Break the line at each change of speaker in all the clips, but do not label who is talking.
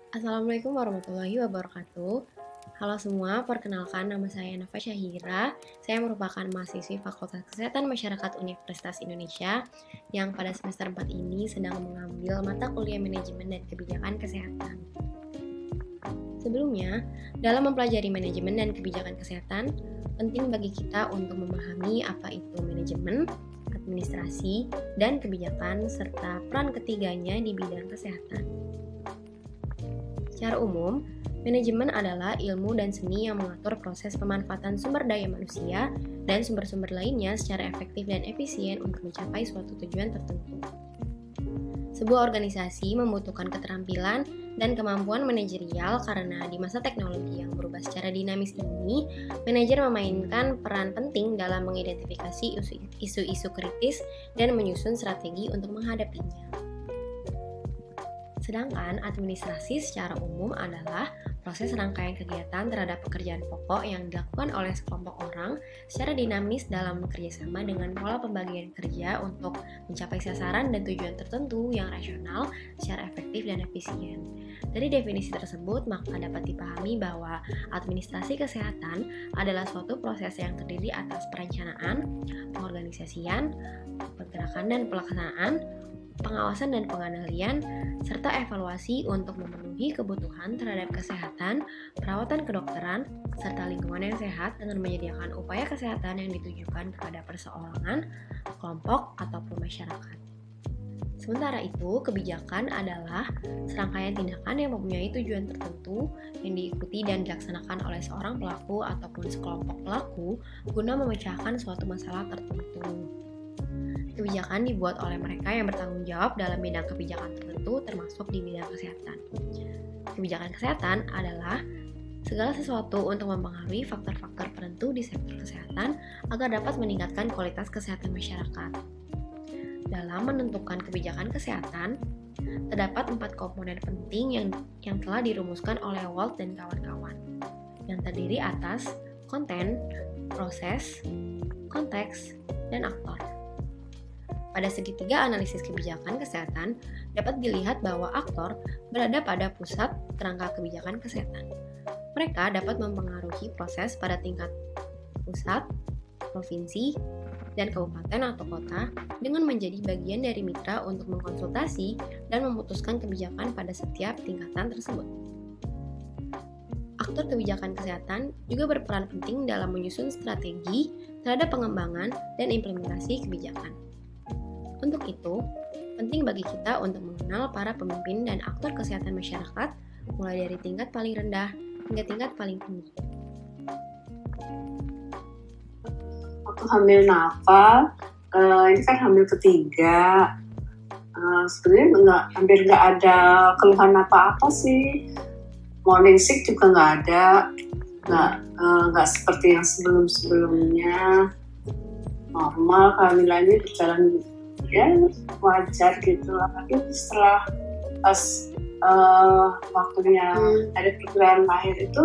Assalamualaikum warahmatullahi wabarakatuh. Halo semua, perkenalkan nama saya Nafa Syahira. Saya merupakan mahasiswi Fakultas Kesehatan Masyarakat Universitas Indonesia yang pada semester 4 ini sedang mengambil mata kuliah manajemen dan kebijakan kesehatan. Sebelumnya, dalam mempelajari manajemen dan kebijakan kesehatan, penting bagi kita untuk memahami apa itu manajemen, administrasi, dan kebijakan serta peran ketiganya di bidang kesehatan. Secara umum, manajemen adalah ilmu dan seni yang mengatur proses pemanfaatan sumber daya manusia dan sumber-sumber lainnya secara efektif dan efisien untuk mencapai suatu tujuan tertentu. Sebuah organisasi membutuhkan keterampilan dan kemampuan manajerial karena di masa teknologi yang berubah secara dinamis ini, manajer memainkan peran penting dalam mengidentifikasi isu-isu kritis dan menyusun strategi untuk menghadapinya. Sedangkan administrasi secara umum adalah proses rangkaian kegiatan terhadap pekerjaan pokok yang dilakukan oleh sekelompok orang secara dinamis dalam bekerjasama dengan pola pembagian kerja untuk mencapai sasaran dan tujuan tertentu yang rasional secara efektif dan efisien. Dari definisi tersebut, maka dapat dipahami bahwa administrasi kesehatan adalah suatu proses yang terdiri atas perencanaan, pengorganisasian, pergerakan dan pelaksanaan, pengawasan dan pengendalian, serta evaluasi untuk memenuhi kebutuhan terhadap kesehatan, perawatan kedokteran, serta lingkungan yang sehat dengan menyediakan upaya kesehatan yang ditujukan kepada perseorangan, kelompok, ataupun masyarakat. Sementara itu, kebijakan adalah serangkaian tindakan yang mempunyai tujuan tertentu yang diikuti dan dilaksanakan oleh seorang pelaku ataupun sekelompok pelaku guna memecahkan suatu masalah tertentu. Kebijakan dibuat oleh mereka yang bertanggung jawab dalam bidang kebijakan tertentu termasuk di bidang kesehatan. Kebijakan kesehatan adalah segala sesuatu untuk mempengaruhi faktor-faktor penentu di sektor kesehatan agar dapat meningkatkan kualitas kesehatan masyarakat. Dalam menentukan kebijakan kesehatan, terdapat 4 komponen penting yang telah dirumuskan oleh Walt dan kawan-kawan, yang terdiri atas konten, proses, konteks, dan aktor. Pada segitiga analisis kebijakan kesehatan, dapat dilihat bahwa aktor berada pada pusat kerangka kebijakan kesehatan. Mereka dapat mempengaruhi proses pada tingkat pusat, provinsi, dan kabupaten atau kota dengan menjadi bagian dari mitra untuk mengkonsultasi dan memutuskan kebijakan pada setiap tingkatan tersebut. Aktor kebijakan kesehatan juga berperan penting dalam menyusun strategi terhadap pengembangan dan implementasi kebijakan. Untuk itu, penting bagi kita untuk mengenal para pemimpin dan aktor kesehatan masyarakat, mulai dari tingkat paling rendah hingga tingkat paling tinggi.
Waktu hamil Nafa, ini kan hamil ketiga, sebenarnya hampir nggak ada keluhan apa-apa sih. Morning sick juga nggak ada, nggak seperti yang sebelum-sebelumnya. Normal, kehamilannya berjalan ya wajar gitu lah. Tapi setelah pas waktunya ada perkiraan lahir itu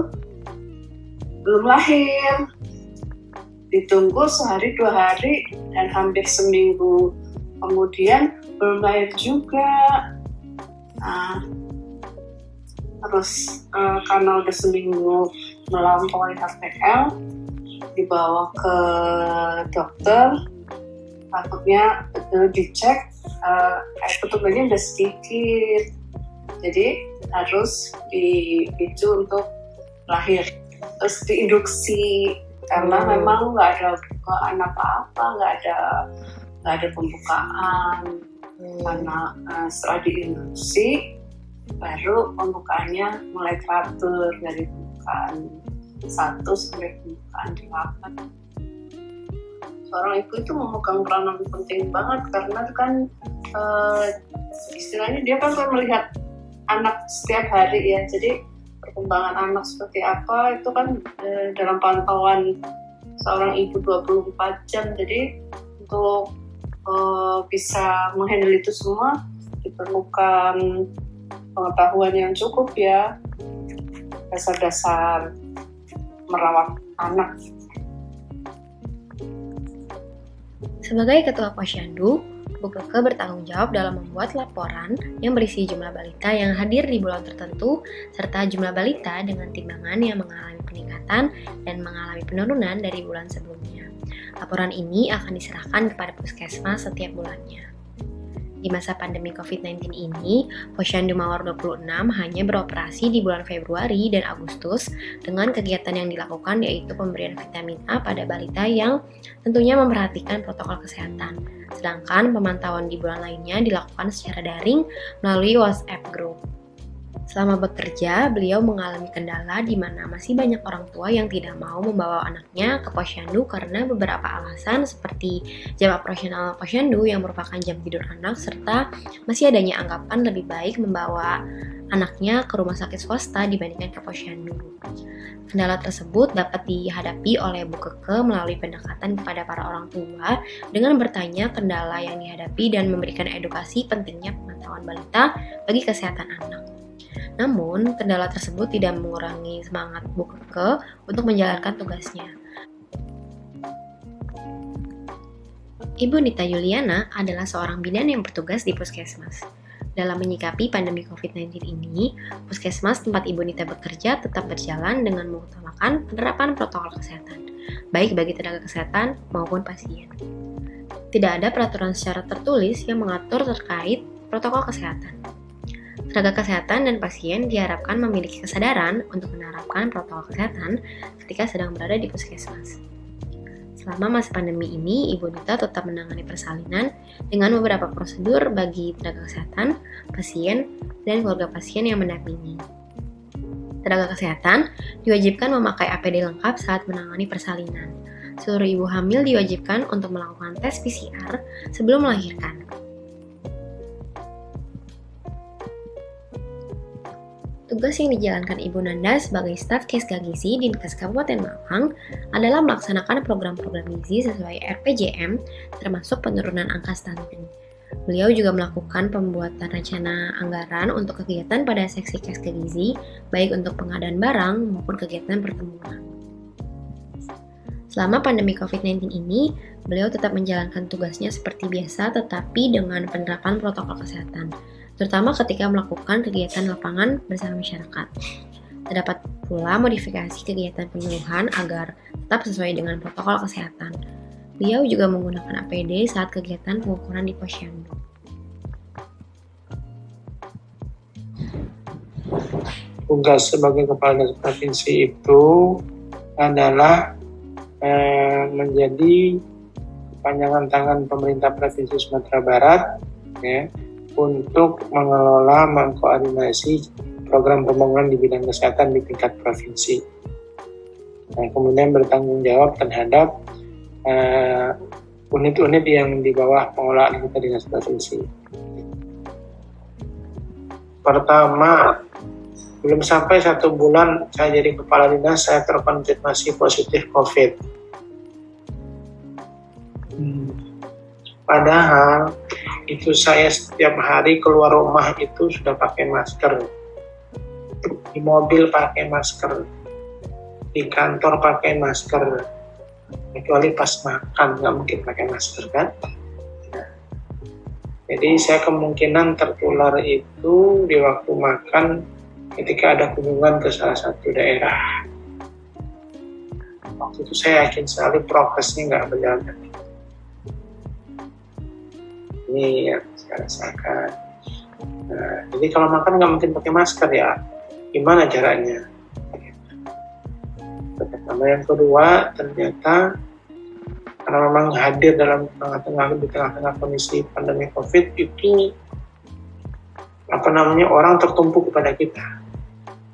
belum lahir, ditunggu sehari 2 hari dan hampir seminggu kemudian belum lahir juga. Terus karena udah seminggu melampaui HPL, dibawa ke dokter, takutnya dicek air ketubannya udah sedikit, jadi harus dipicu untuk lahir, terus diinduksi karena memang nggak ada bukaan apa-apa, nggak ada pembukaan. Karena setelah diinduksi baru pembukaannya mulai teratur dari pembukaan 1 sampai pembukaan 8. Seorang ibu itu memegang peranan penting banget karena kan istilahnya dia kan melihat anak setiap hari ya, jadi perkembangan anak seperti apa itu kan dalam pantauan seorang ibu 24 jam. Jadi untuk bisa menghandle itu semua diperlukan pengetahuan yang cukup ya, dasar-dasar merawat anak.
Sebagai Ketua Posyandu, Bu Keke bertanggung jawab dalam membuat laporan yang berisi jumlah balita yang hadir di bulan tertentu, serta jumlah balita dengan timbangan yang mengalami peningkatan dan mengalami penurunan dari bulan sebelumnya. Laporan ini akan diserahkan kepada Puskesmas setiap bulannya. Di masa pandemi COVID-19 ini, Posyandu Mawar 26 hanya beroperasi di bulan Februari dan Agustus dengan kegiatan yang dilakukan yaitu pemberian vitamin A pada balita yang tentunya memperhatikan protokol kesehatan. Sedangkan pemantauan di bulan lainnya dilakukan secara daring melalui WhatsApp Group. Selama bekerja, beliau mengalami kendala di mana masih banyak orang tua yang tidak mau membawa anaknya ke posyandu karena beberapa alasan seperti jam operasional posyandu yang merupakan jam tidur anak serta masih adanya anggapan lebih baik membawa anaknya ke rumah sakit swasta dibandingkan ke posyandu. Kendala tersebut dapat dihadapi oleh Bu Keke melalui pendekatan kepada para orang tua dengan bertanya kendala yang dihadapi dan memberikan edukasi pentingnya pemantauan balita bagi kesehatan anak. Namun, kendala tersebut tidak mengurangi semangat Bu Keke untuk menjalankan tugasnya. Ibu Nita Yuliana adalah seorang bidan yang bertugas di Puskesmas. Dalam menyikapi pandemi COVID-19 ini, Puskesmas tempat Ibu Nita bekerja tetap berjalan dengan mengutamakan penerapan protokol kesehatan, baik bagi tenaga kesehatan maupun pasien. Tidak ada peraturan secara tertulis yang mengatur terkait protokol kesehatan. Tenaga kesehatan dan pasien diharapkan memiliki kesadaran untuk menerapkan protokol kesehatan ketika sedang berada di puskesmas. Selama masa pandemi ini, Ibu Nita tetap menangani persalinan dengan beberapa prosedur bagi tenaga kesehatan, pasien, dan keluarga pasien yang mendampingi. Tenaga kesehatan diwajibkan memakai APD lengkap saat menangani persalinan. Seluruh ibu hamil diwajibkan untuk melakukan tes PCR sebelum melahirkan. Tugas yang dijalankan Ibu Nanda sebagai staf Kesga Gizi Dinkes Kabupaten Malang adalah melaksanakan program-program gizi sesuai RPJM, termasuk penurunan angka stunting. Beliau juga melakukan pembuatan rencana anggaran untuk kegiatan pada seksi Kesga Gizi, baik untuk pengadaan barang maupun kegiatan pertemuan. Selama pandemi COVID-19 ini, beliau tetap menjalankan tugasnya seperti biasa tetapi dengan penerapan protokol kesehatan, terutama ketika melakukan kegiatan lapangan bersama masyarakat. Terdapat pula modifikasi kegiatan penyuluhan agar tetap sesuai dengan protokol kesehatan. Beliau juga menggunakan APD saat kegiatan pengukuran di posyandu.
Tugas sebagai kepala daerah provinsi itu adalah menjadi kepanjangan tangan pemerintah Provinsi Sumatera Barat ya, untuk mengelola, mengkoordinasi program pembangunan di bidang kesehatan di tingkat provinsi. Nah, kemudian bertanggung jawab terhadap unit-unit yang di bawah pengelolaan kita dinas provinsi. Pertama, belum sampai 1 bulan saya jadi kepala dinas, saya terkonfirmasi positif COVID. Padahal itu saya setiap hari keluar rumah itu sudah pakai masker, di mobil pakai masker, di kantor pakai masker, kecuali pas makan nggak mungkin pakai masker kan. Jadi saya kemungkinan tertular itu di waktu makan ketika ada kunjungan ke salah satu daerah. Waktu itu saya yakin sekali prokesnya nggak berjalan. Ini yang saya rasakan. Nah, jadi kalau makan nggak mungkin pakai masker ya, gimana caranya? Pertama, yang kedua ternyata karena memang hadir dalam tengah-tengah kondisi pandemi COVID itu orang tertumpu kepada kita.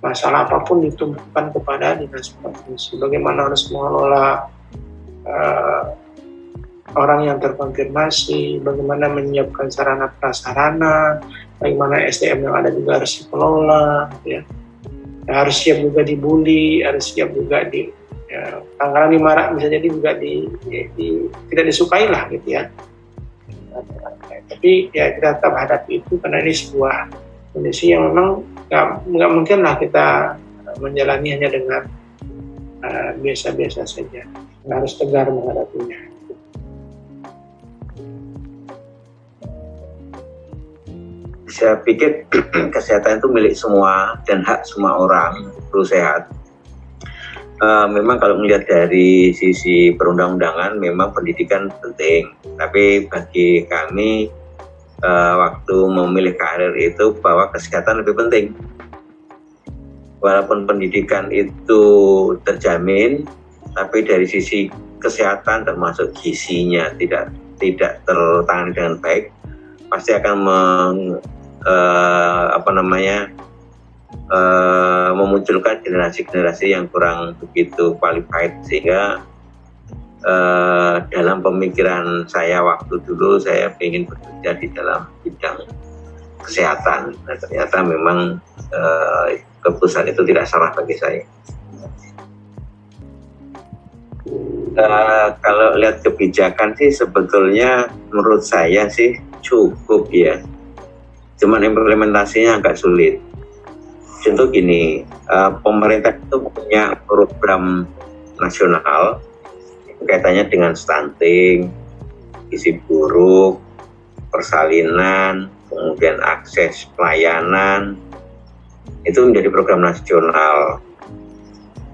Masalah apapun ditumpukan kepada dinas provinsi. Bagaimana harus mengelola orang yang terkonfirmasi, bagaimana menyiapkan sarana prasarana, bagaimana SDM yang ada juga harus dikelola, ya. Harus siap juga dibully, harus siap juga kadang-kadang dimarah, bisa jadi juga tidak disukai lah gitu ya. Tapi ya kita tetap hadapi itu karena ini sebuah kondisi yang memang nggak mungkin lah kita menjalani hanya dengan biasa-biasa saja. Harus tegar menghadapinya.
saya pikir kesehatan itu milik semua dan hak semua orang perlu sehat. Memang kalau melihat dari sisi perundang-undangan memang pendidikan penting, tapi bagi kami waktu memilih karir itu bahwa kesehatan lebih penting. Walaupun pendidikan itu terjamin, tapi dari sisi kesehatan termasuk gizinya tidak tertangani dengan baik, pasti akan memunculkan generasi-generasi yang kurang begitu qualified, sehingga dalam pemikiran saya waktu dulu saya ingin bekerja di dalam bidang kesehatan. Nah, ternyata memang keputusan itu tidak salah bagi saya. Kalau lihat kebijakan sih sebetulnya menurut saya sih cukup ya, cuman implementasinya agak sulit. Contoh gini, pemerintah itu punya program nasional kaitannya dengan stunting, gizi buruk, persalinan, kemudian akses pelayanan, itu menjadi program nasional.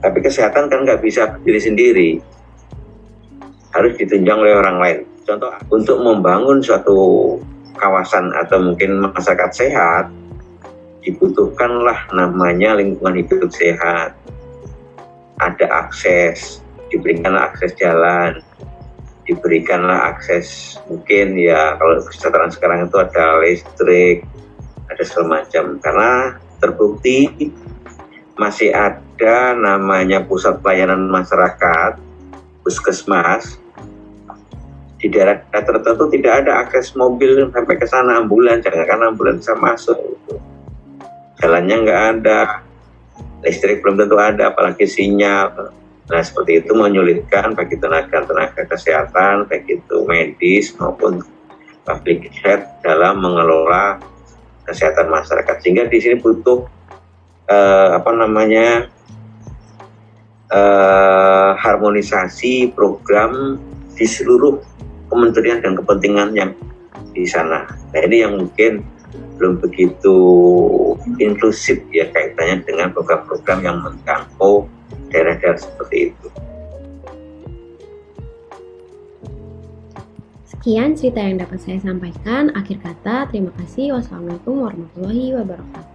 Tapi kesehatan kan nggak bisa berdiri sendiri, harus ditunjang oleh orang lain. Contoh, untuk membangun suatu kawasan atau mungkin masyarakat sehat, dibutuhkanlah namanya lingkungan hidup sehat. Ada akses, diberikanlah akses jalan, diberikanlah akses mungkin ya kalau kesejahteraan sekarang itu ada listrik, ada segala macam. Karena terbukti masih ada namanya pusat pelayanan masyarakat, puskesmas, di daerah tertentu tidak ada akses mobil sampai ke sana, ambulans, jangankan ambulans bisa masuk. Jalannya nggak ada, listrik belum tentu ada, apalagi sinyal. Nah, seperti itu menyulitkan bagi tenaga kesehatan, baik itu medis maupun public health dalam mengelola kesehatan masyarakat. Sehingga di sini butuh harmonisasi program di seluruh kementerian dan kepentingan yang di sana. Nah, ini yang mungkin belum begitu inklusif ya kaitannya dengan program-program yang menjangkau daerah-daerah seperti itu.
Sekian cerita yang dapat saya sampaikan. Akhir kata, terima kasih. Wassalamualaikum warahmatullahi wabarakatuh.